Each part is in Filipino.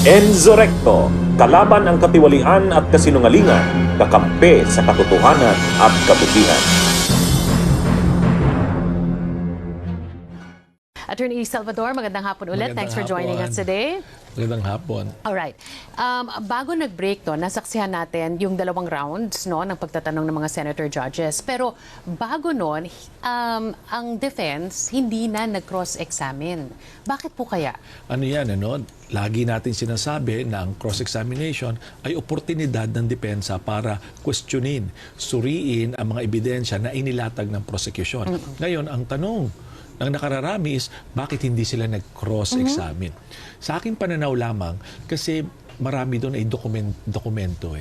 Enzo Recto, kalaban ang katiwalian at kasinungalingan, kakampi sa katotohanan at kabutihan. Attorney Salvador, magandang hapon ulit. Magandang Thanks for joining hapon. us today. Magandang hapon. Alright. Bago nag-break to, nasaksihan natin yung 2 rounds ng pagtatanong ng mga senator judges. Pero bago nun, ang defense hindi na nag-cross-examine. Bakit po kaya? Ano yan, Lagi natin sinasabi na ang cross-examination ay oportunidad ng depensa para questionin, suriin ang mga ebidensya na inilatag ng prosecution. Ngayon, ang tanong ng nakararami is, bakit hindi sila nag-cross-examine? Sa aking pananaw lamang, kasi marami doon ay dokumento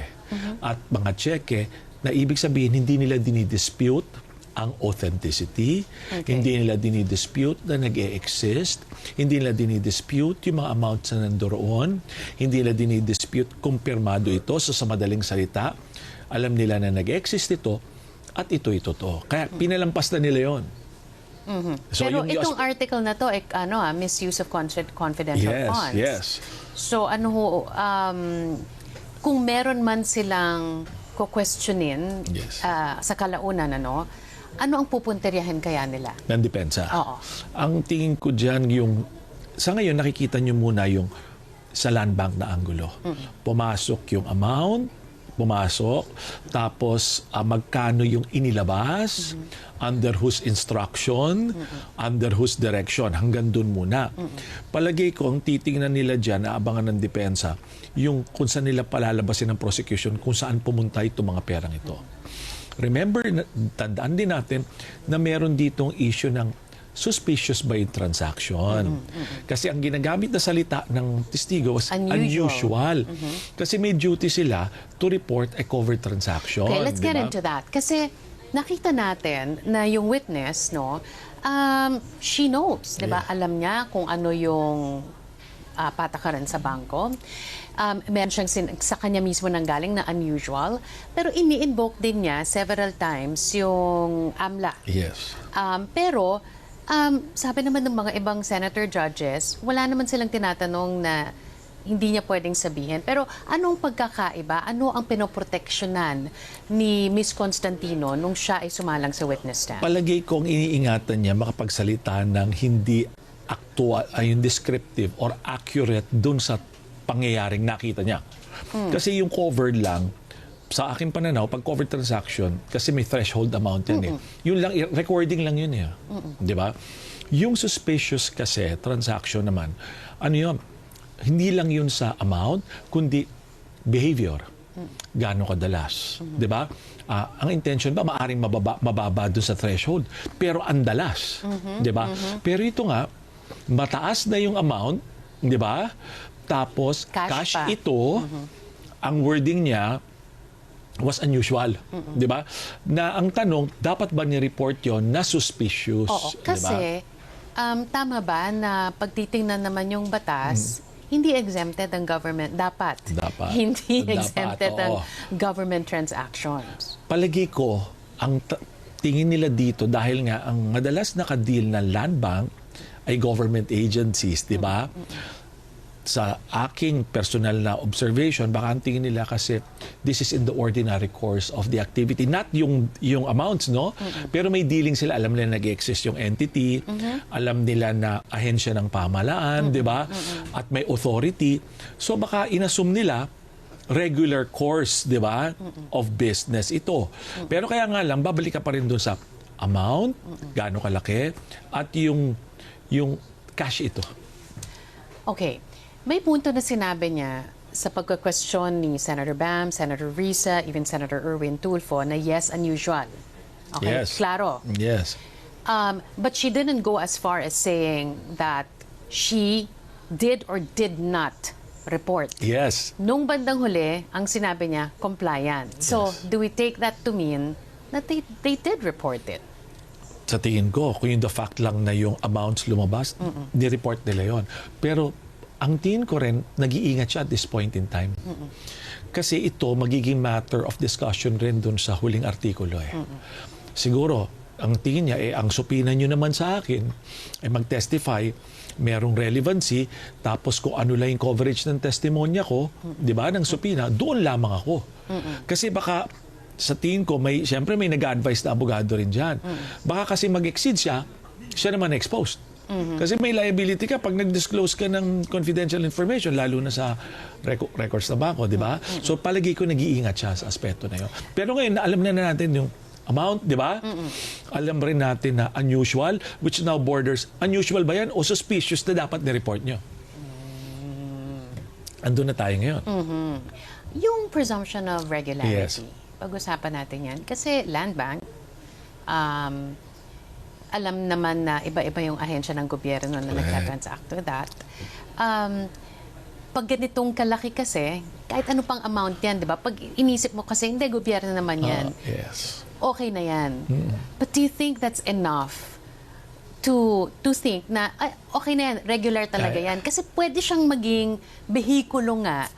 at mga cheque na ibig sabihin hindi nila dinidispute ang authenticity, hindi nila dinidispute na nag-e-exist, hindi nila dinidispute yung mga amounts na nandoon, hindi nila dinidispute kumpirmado ito. So sa madaling salita, alam nila na nag-exist ito at ito'y totoo. Kaya pinalampas na nila yon. So, Pero yung itong article na to, misuse of confidential funds. Yes. So kung meron man silang questionin Yes. sa kalaunan, ano ang pupunteryahin kaya nila? Ng depensa. Oo. Ang tingin ko dyan, sa ngayon nakikita nyo muna yung sa land bank na anggulo. Pumasok yung amount, tapos magkano yung inilabas, under whose instruction, under whose direction, hanggang dun muna. Palagay ko, ang titingnan nila dyan, naabangan ng depensa, yung kung saan nila palalabasin ng prosecution, kung saan pumunta itong mga perang ito. Remember, tandaan din natin na meron ditong issue ng suspicious by transaction. Kasi ang ginagamit na salita ng testigo was unusual. Kasi may duty sila to report a covert transaction. Okay, let's get diba? into that. Kasi nakita natin na yung witness, she knows, di ba? Yeah. Alam niya kung ano yung patakaran sa bangko. Meron siyang sa kanya mismo nanggaling na unusual. Pero ini-invoke din niya several times yung AMLA. Yes. Pero sabi naman ng mga ibang senator judges, wala naman silang tinatanong na hindi niya pwedeng sabihin. Pero anong pagkakaiba? Ano ang pinoproteksyonan ni Miss Constantino nung siya ay sumalang sa witness stand? Palagay kong iniingatan niya makapagsalita ng hindi actual, yung descriptive or accurate dun sa pangyayaring nakita niya. Kasi yung covered lang, sa aking pananaw, pag covered transaction, kasi may threshold amount yan Yun lang, recording lang yun Di ba? Yung suspicious kasi, transaction naman, ano yun? Hindi lang yun sa amount, kundi behavior. Gaano kadalas. Di ba? Ang intention ba, maaring mababa doon sa threshold. Pero ang dalas. Di ba? Pero ito nga, mataas na yung amount, di ba? Tapos, cash ito, ang wording niya, was unusual, di ba? Na ang tanong, dapat ba ni-report yon na suspicious? Oo, diba? kasi tama ba na pagtitingnan naman yung batas, hindi exempted ang government? Dapat. Hindi exempted ang government transactions. Palagi ko, ang tingin nila dito, dahil nga ang madalas nakadeal ng land bank ay government agencies, di ba? Sa aking personal na observation, baka ang tingin nila kasi this is in the ordinary course of the activity. Not yung amounts, no? Pero may dealing sila. Alam nila nag-exist yung entity. Alam nila na ahensya ng pamahalaan, di ba? At may authority. So baka inassume nila regular course, di ba? Of business ito. Pero kaya nga lang, babalik ka pa rin doon sa amount, gaano kalaki, at yung cash ito. Okay. May punto na sinabi niya sa pagka-question ni Senator Bam, Senator Risa, even Senator Erwin Tulfo na yes, unusual. Okay, Yes. klaro. Yes. But she didn't go as far as saying that she did or did not report. Yes. Nung bandang huli, ang sinabi niya, compliant. So, do we take that to mean that they did report it? Sa tingin ko, kung yung the fact lang na yung amounts lumabas, ni-report nila yon. Pero ang tingin ko rin, nag-iingat siya at this point in time. Kasi ito, magiging matter of discussion rin dun sa huling artikulo. Siguro, ang tingin niya, ang supina nyo naman sa akin, ay mag-testify, merong relevancy, tapos kung ano lang yung coverage ng testimonya ko, di ba, ng supina, doon lamang ako. Kasi baka, sa tingin ko, siyempre may nag-advise na abogado rin dyan. Baka kasi mag-exceed siya naman exposed. Kasi may liability ka pag nag-disclose ka ng confidential information, lalo na sa records na bangko, di ba? So palagi ko nag-iingat siya sa aspeto na yun. Pero ngayon, alam na natin yung amount, di ba? Alam rin natin na unusual, which now borders, unusual ba yan o suspicious na dapat ni-report nyo? Andun na tayo ngayon. Yung presumption of regularity, Yes. pag-usapan natin yan. Kasi Land Bank, alam naman na iba-iba yung ahensya ng gobyerno na nagtatransact to that. Pag ganitong kalaki kasi, kahit ano pang amount yan, di ba? Pag inisip mo kasi, hindi, gobyerno naman yan. Yes. Okay na yan. But do you think that's enough to think na, ay, okay na yan, regular talaga yan? Kasi pwede siyang maging behikulo nga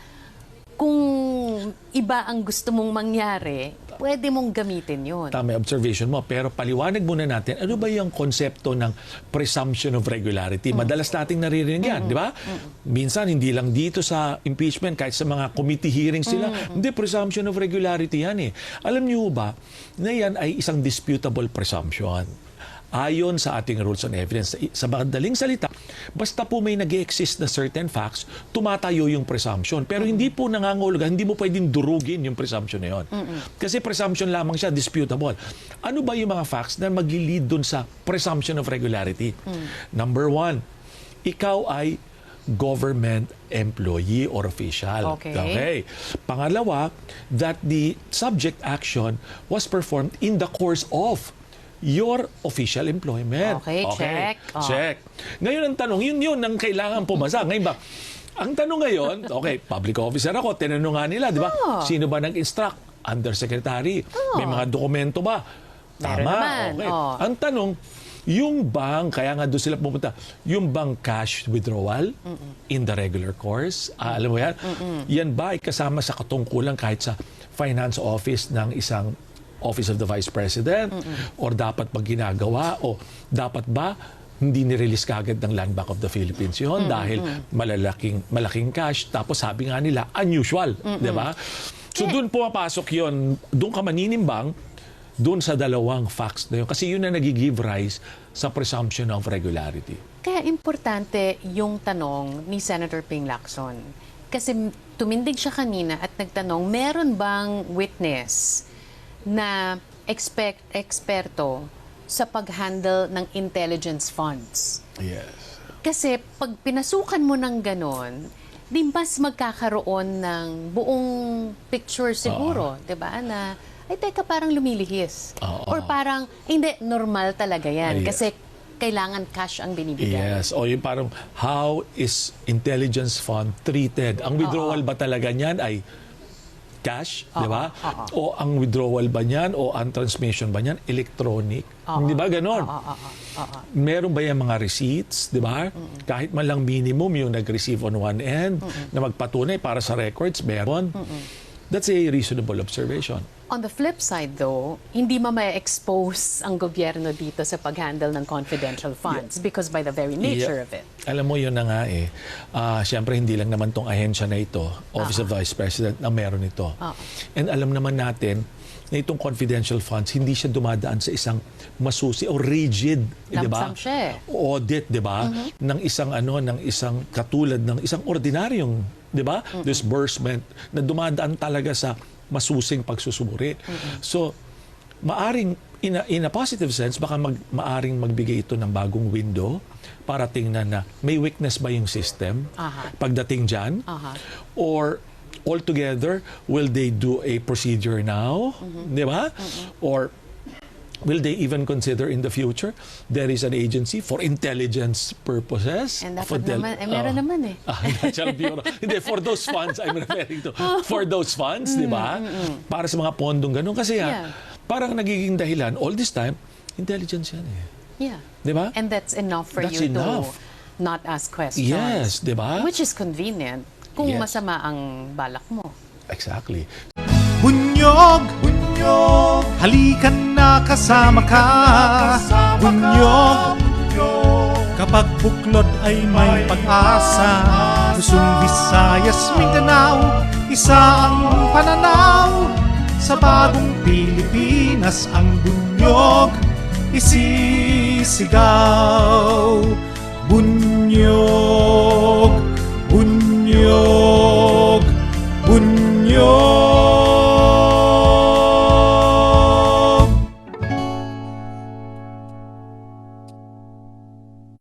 kung iba ang gusto mong mangyari, pwede mong gamitin yun. Tama yung observation mo. Pero paliwanag muna natin, ano ba yung konsepto ng presumption of regularity? Madalas nating naririnig yan, di ba? Minsan, hindi lang dito sa impeachment, kahit sa mga committee hearings sila, hindi, presumption of regularity yan eh. Alam niyo ba, na yan ay isang disputable presumption. Ayon sa ating rules on evidence, sa madaling salita, basta po may nag-exist na certain facts, tumatayo yung presumption. Pero hindi po nangangahulugan, hindi mo pwedeng durugin yung presumption na yun. Kasi presumption lamang siya, disputable. Ano ba yung mga facts na mag-lead dun sa presumption of regularity? Number one, ikaw ay government employee or official. Okay. Pangalawa, that the subject action was performed in the course of your official employment. Okay, check. Check. Ngayon ang tanong, yun ang kailangan pumasa. Ngayon ba, ang tanong ngayon, okay, public officer ako, tinanong nga nila, di ba? Sino ba nag-instruct? Undersecretary. May mga dokumento ba? Meron naman. Okay. Ang tanong, yung bang, kaya nga doon sila pumunta, yung bang cash withdrawal in the regular course, alam mo yan? Yan ba ay kasama sa katungkulan kahit sa finance office ng isang Office of the Vice President or dapat pag ginagawa o dapat ba hindi nirelease kagad ng Land Bank of the Philippines yun dahil malaking cash tapos sabi nga nila unusual, di ba? So doon pumapasok yun, doon ka maninimbang doon sa dalawang facts na yun kasi yun na nag-give rise sa presumption of regularity. Kaya importante yung tanong ni Senator Ping Lacson. Kasi tumindig siya kanina at nagtanong, meron bang witness na eksperto sa pag-handle ng intelligence funds? Yes. Kasi pag pinasukan mo ng ganon, di mas magkakaroon ng buong picture siguro, 'di ba? Na ay teka parang lumilihis. Or parang hindi normal talaga 'yan kasi kailangan cash ang binibigay. Yes. O yung parang how is intelligence fund treated? Ang withdrawal ba talaga niyan ay cash, di ba? O ang withdrawal ba niyan o ang transmission ba niyan electronic? Di ba ganon? Meron ba yung mga receipts, di ba? Kahit man lang minimum yung nag-receive on one end na magpatunay para sa records, meron. That's a reasonable observation. On the flip side though, hindi ma-expose ang gobyerno dito sa pag-handle ng confidential funds because by the very nature of it. Alam mo yun na nga eh. Siyempre hindi lang naman tong ahensya na ito, Office of Vice President, na meron ito. And alam naman natin na itong confidential funds, hindi siya dumadaan sa isang masusi o rigid, di ba? Lump sum siya. Audit, di ba? Ng isang katulad ng isang ordinaryong, di ba? Disbursement na dumadaan talaga sa masusing pagsusuri. So, maaring in a positive sense, baka maaring magbigay ito ng bagong window para tingnan na may weakness ba yung system pagdating dyan? Or altogether, will they do a procedure now? Di ba? Or will they even consider in the future there is an agency for intelligence purposes? And dapat naman, meron naman eh. National Bureau. Hindi, for those funds, I'm referring to. For those funds, di ba? Para sa mga pondong ganun. Kasi parang nagiging dahilan, all this time, intelligence yan eh. Yeah. Di ba? And that's enough for That's you enough. to not ask questions. Yes, di ba? Which is convenient kung Yes. masama ang balak mo. Exactly. Bunyog, bunyog, halikan nakasama ka, bunyog. Kapag buklod ay may pag-asa, Luzon, Visayas, Mindanao, isa ang pananaw. Sa bagong Pilipinas ang bunyog isisigaw.